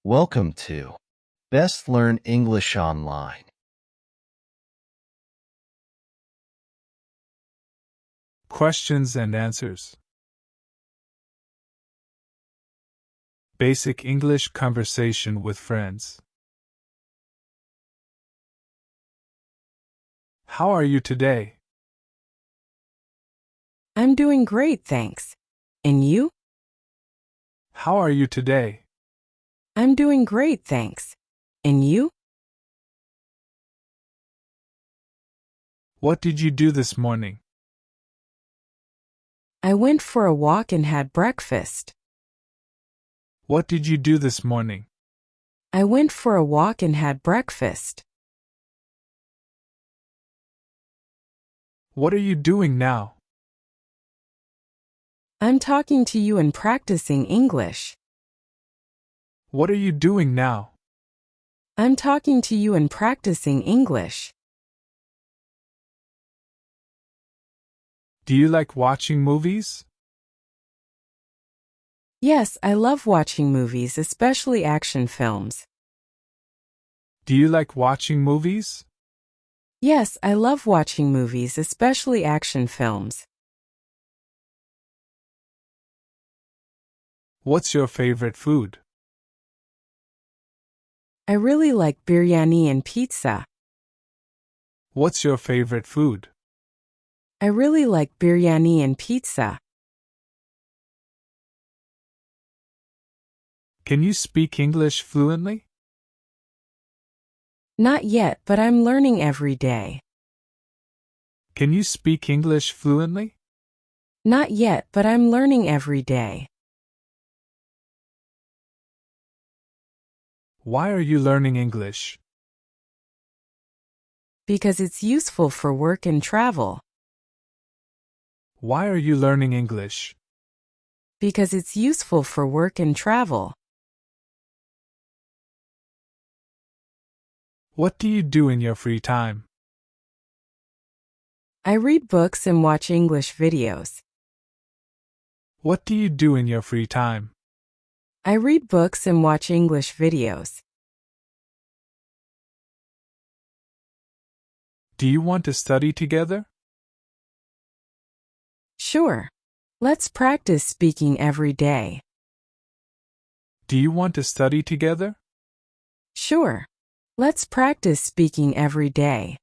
Welcome to Best Learn English Online. Questions and answers. Basic English conversation with friends. How are you today? I'm doing great, thanks. And you? How are you today? I'm doing great, thanks. And you? What did you do this morning? I went for a walk and had breakfast. What did you do this morning? I went for a walk and had breakfast. What are you doing now? I'm talking to you and practicing English. What are you doing now? I'm talking to you and practicing English. Do you like watching movies? Yes, I love watching movies, especially action films. Do you like watching movies? Yes, I love watching movies, especially action films. What's your favorite food? I really like biryani and pizza. What's your favorite food? I really like biryani and pizza. Can you speak English fluently? Not yet, but I'm learning every day. Can you speak English fluently? Not yet, but I'm learning every day. Why are you learning English? Because it's useful for work and travel. Why are you learning English? Because it's useful for work and travel. What do you do in your free time? I read books and watch English videos. What do you do in your free time? I read books and watch English videos. Do you want to study together? Sure. Let's practice speaking every day. Do you want to study together? Sure. Let's practice speaking every day.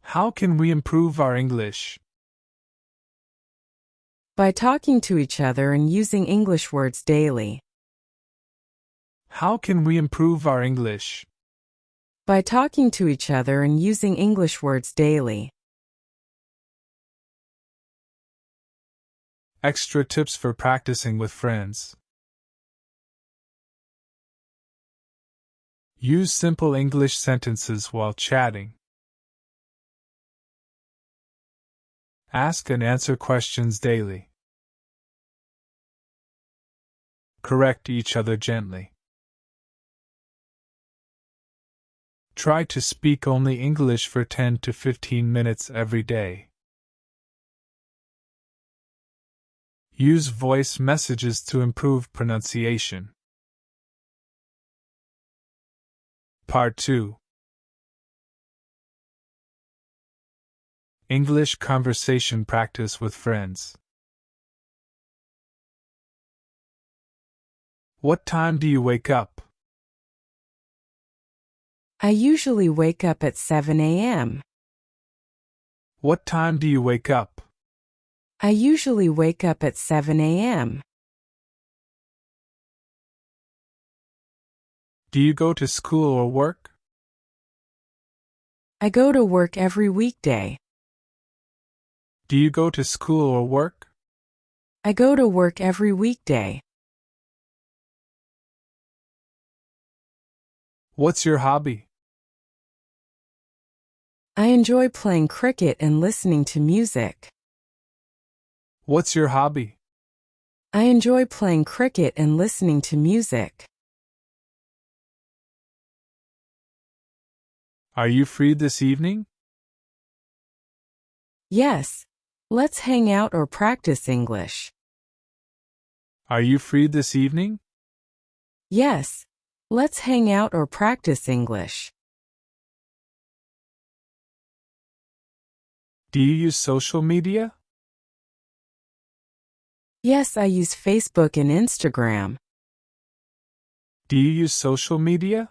How can we improve our English? By talking to each other and using English words daily. How can we improve our English? By talking to each other and using English words daily. Extra tips for practicing with friends. Use simple English sentences while chatting. Ask and answer questions daily. Correct each other gently. Try to speak only English for 10 to 15 minutes every day. Use voice messages to improve pronunciation. Part 2. English conversation practice with friends. What time do you wake up? I usually wake up at 7 a.m. What time do you wake up? I usually wake up at 7 a.m. Do you go to school or work? I go to work every weekday. Do you go to school or work? I go to work every weekday. What's your hobby? I enjoy playing cricket and listening to music. What's your hobby? I enjoy playing cricket and listening to music. Are you free this evening? Yes. Let's hang out or practice English. Are you free this evening? Yes. Let's hang out or practice English. Do you use social media? Yes, I use Facebook and Instagram. Do you use social media?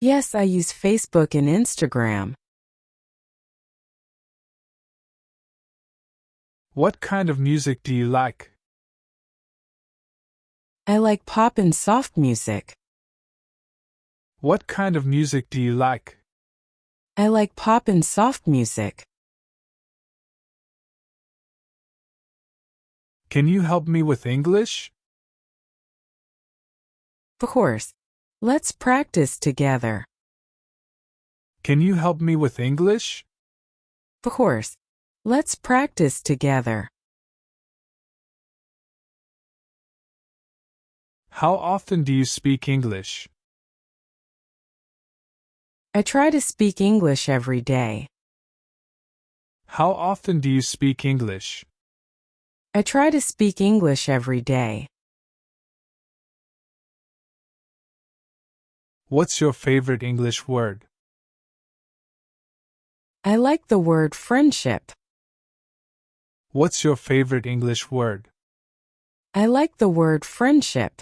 Yes, I use Facebook and Instagram. What kind of music do you like? I like pop and soft music. What kind of music do you like? I like pop and soft music. Can you help me with English? Of course. Let's practice together. Can you help me with English? Of course. Let's practice together. How often do you speak English? I try to speak English every day. How often do you speak English? I try to speak English every day. What's your favorite English word? I like the word friendship. What's your favorite English word? I like the word friendship.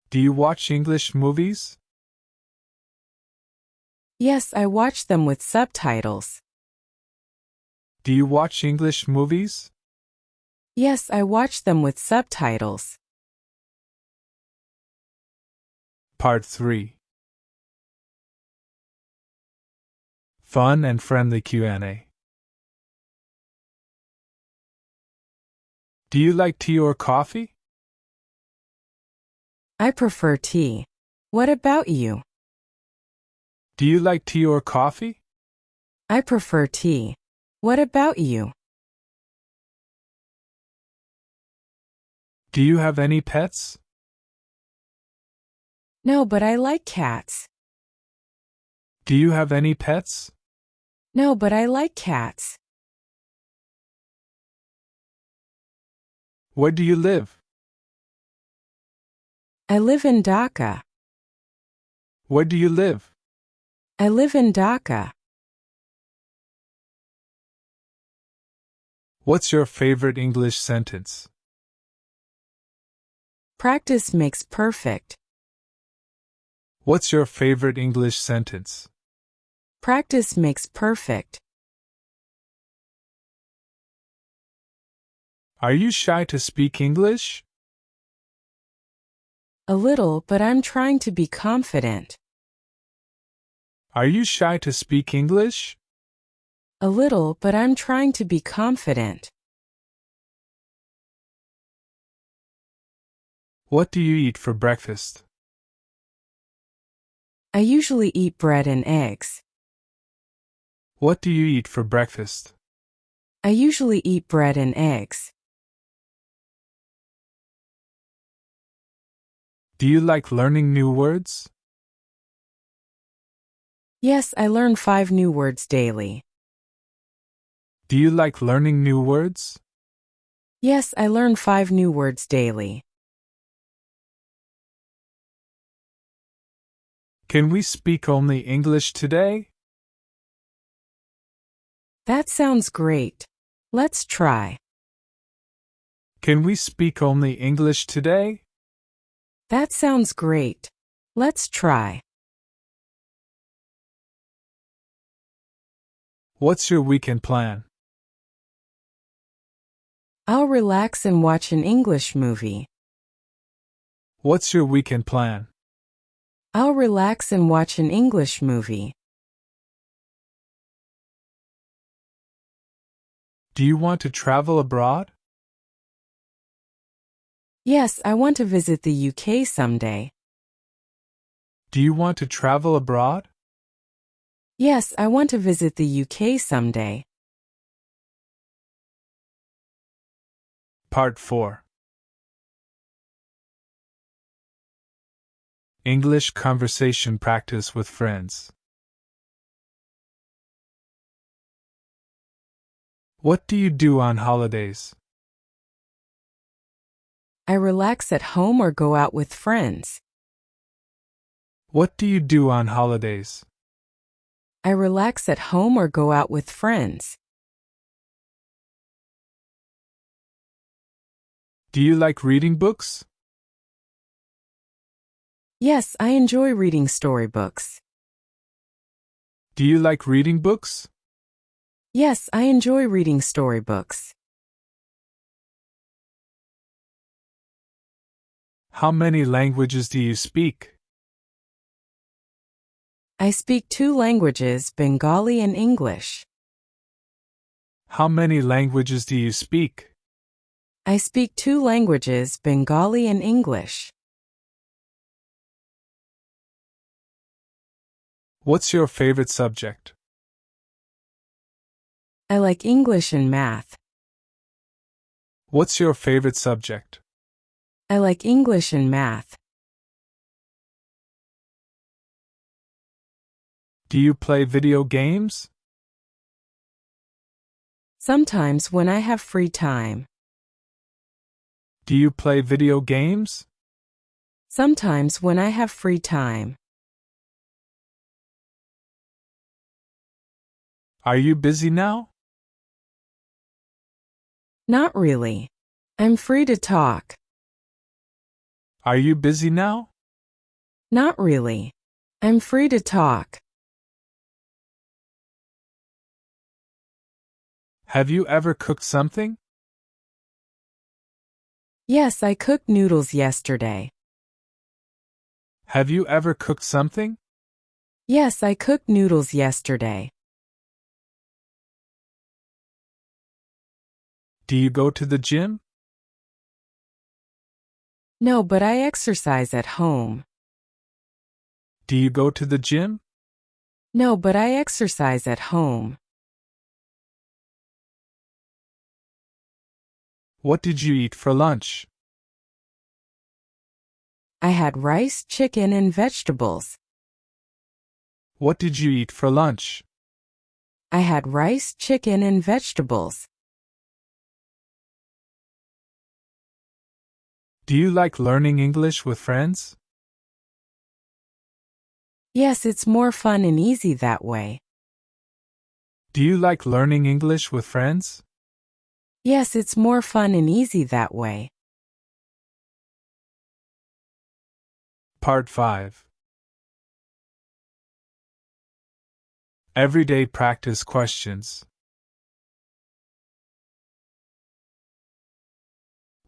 Do you watch English movies? Yes, I watch them with subtitles. Do you watch English movies? Yes, I watch them with subtitles. Part 3. Fun and friendly Q&A. Do you like tea or coffee? I prefer tea. What about you? Do you like tea or coffee? I prefer tea. What about you? Do you have any pets? No, but I like cats. Do you have any pets? No, but I like cats. Where do you live? I live in Dhaka. Where do you live? I live in Dhaka. What's your favorite English sentence? Practice makes perfect. What's your favorite English sentence? Practice makes perfect. Are you shy to speak English? A little, but I'm trying to be confident. Are you shy to speak English? A little, but I'm trying to be confident. What do you eat for breakfast? I usually eat bread and eggs. What do you eat for breakfast? I usually eat bread and eggs. Do you like learning new words? Yes, I learn 5 new words daily. Do you like learning new words? Yes, I learn 5 new words daily. Can we speak only English today? That sounds great. Let's try. Can we speak only English today? That sounds great. Let's try. What's your weekend plan? I'll relax and watch an English movie. What's your weekend plan? I'll relax and watch an English movie. Do you want to travel abroad? Yes, I want to visit the UK someday. Do you want to travel abroad? Yes, I want to visit the UK someday. Part 4. English conversation practice with friends. What do you do on holidays? I relax at home or go out with friends. What do you do on holidays? I relax at home or go out with friends. Do you like reading books? Yes, I enjoy reading storybooks. Do you like reading books? Yes, I enjoy reading storybooks. How many languages do you speak? I speak 2 languages, Bengali and English. How many languages do you speak? I speak 2 languages, Bengali and English. What's your favorite subject? I like English and math. What's your favorite subject? I like English and math. Do you play video games? Sometimes when I have free time. Do you play video games? Sometimes when I have free time. Are you busy now? Not really. I'm free to talk. Are you busy now? Not really. I'm free to talk. Have you ever cooked something? Yes, I cooked noodles yesterday. Have you ever cooked something? Yes, I cooked noodles yesterday. Do you go to the gym? No, but I exercise at home. Do you go to the gym? No, but I exercise at home. What did you eat for lunch? I had rice, chicken, and vegetables. What did you eat for lunch? I had rice, chicken, and vegetables. Do you like learning English with friends? Yes, it's more fun and easy that way. Do you like learning English with friends? Yes, it's more fun and easy that way. Part 5. Everyday practice questions.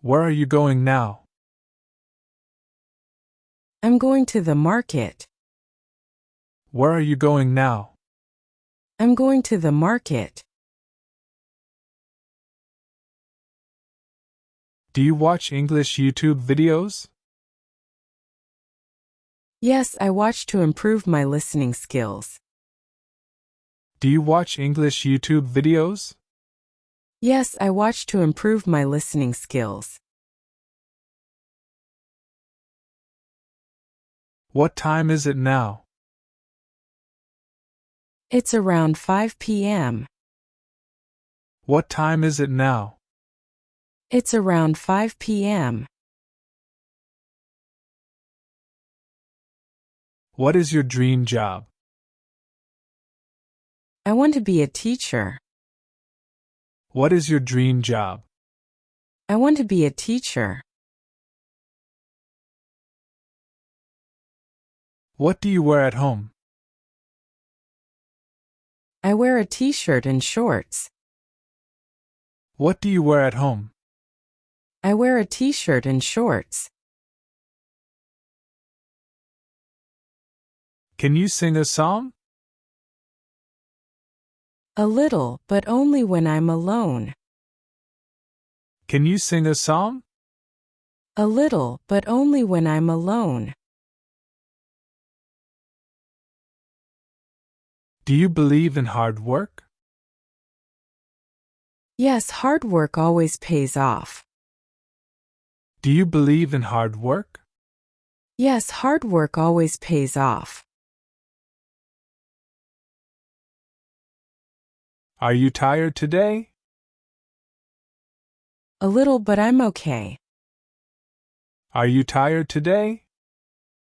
Where are you going now? I'm going to the market. Where are you going now? I'm going to the market. Do you watch English YouTube videos? Yes, I watch to improve my listening skills. Do you watch English YouTube videos? Yes, I watch to improve my listening skills. What time is it now? It's around 5 p.m. What time is it now? It's around 5 p.m. What is your dream job? I want to be a teacher. What is your dream job? I want to be a teacher. What do you wear at home? I wear a t-shirt and shorts. What do you wear at home? I wear a t-shirt and shorts. Can you sing a song? A little, but only when I'm alone. Can you sing a song? A little, but only when I'm alone. Do you believe in hard work? Yes, hard work always pays off. Do you believe in hard work? Yes, hard work always pays off. Are you tired today? A little, but I'm okay. Are you tired today?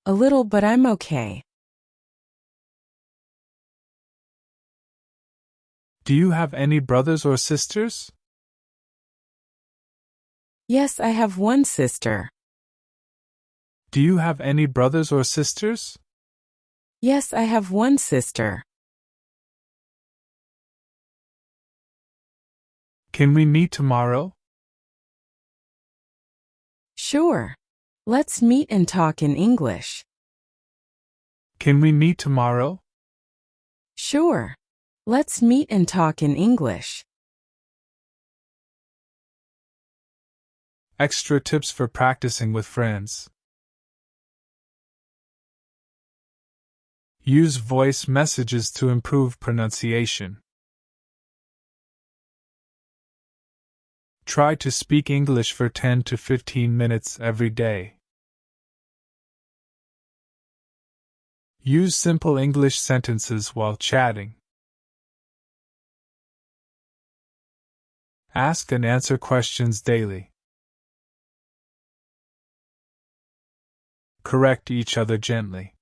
A little, but I'm okay. Do you have any brothers or sisters? Yes, I have one sister. Do you have any brothers or sisters? Yes, I have one sister. Can we meet tomorrow? Sure. Let's meet and talk in English. Can we meet tomorrow? Sure. Let's meet and talk in English. Extra tips for practicing with friends. Use voice messages to improve pronunciation. Try to speak English for 10 to 15 minutes every day. Use simple English sentences while chatting. Ask and answer questions daily. Correct each other gently.